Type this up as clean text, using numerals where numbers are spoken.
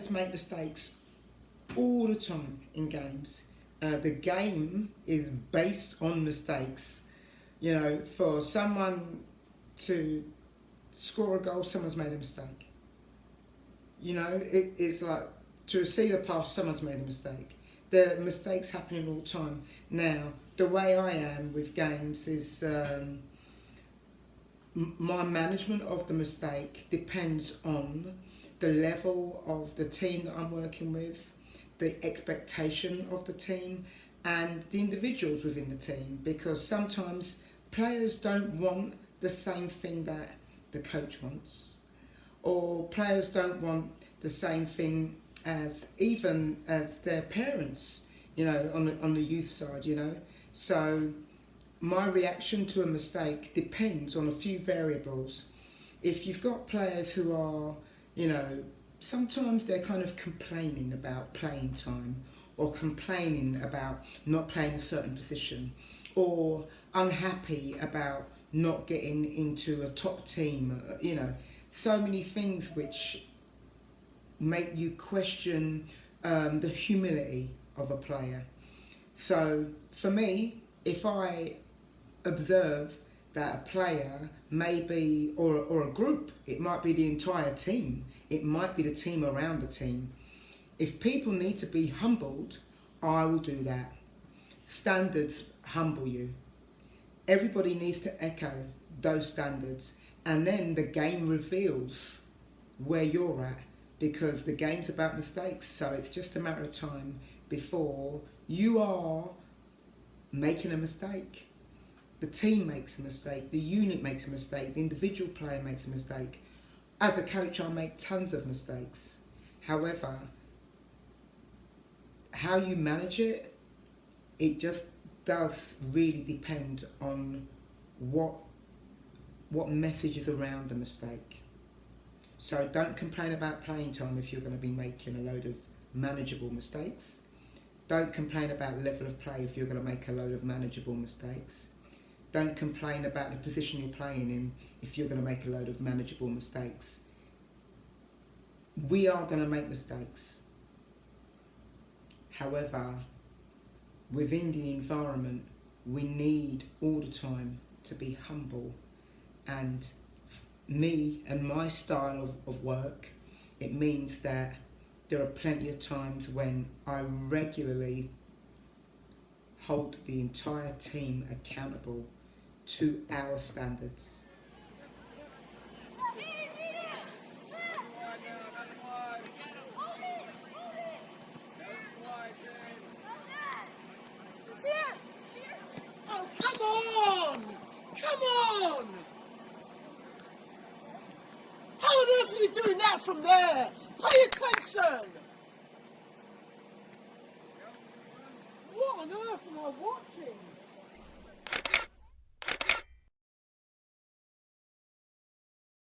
players make mistakes all the time in games. The game is based on mistakes. You know, for someone to score a goal, someone's made a mistake. You know, it's like to receive a pass, someone's made a mistake. The mistakes happening all the time. Now, the way I am with games is my management of the mistake depends on the level of the team that I'm working with, the expectation of the team, and the individuals within the team, because sometimes players don't want the same thing that the coach wants, or players don't want the same thing as even as their parents, you know, on the youth side, you know. So my reaction to a mistake depends on a few variables. If you've got players who are, you know, sometimes they're kind of complaining about playing time, or complaining about not playing a certain position, or unhappy about not getting into a top team, you know, so many things which make you question the humility of a player. So for me, if I observe that a player may be, or a group, it might be the entire team, it might be the team around the team. If people need to be humbled, I will do that. Standards humble you. Everybody needs to echo those standards, and then the game reveals where you're at, because the game's about mistakes, so it's just a matter of time before you are making a mistake. The team makes a mistake, the unit makes a mistake, the individual player makes a mistake. As a coach, I make tons of mistakes. However, how you manage it, it just does really depend on what message is around the mistake. So don't complain about playing time if you're going to be making a load of manageable mistakes. Don't complain about level of play if you're going to make a load of manageable mistakes. Don't complain about the position you're playing in if you're going to make a load of manageable mistakes. We are going to make mistakes. However, within the environment, we need all the time to be humble. And me and my style of work, it means that there are plenty of times when I regularly hold the entire team accountable to our standards. Oh, come on! Come on! How on earth are you doing that from there? Pay attention! What on earth am I watching?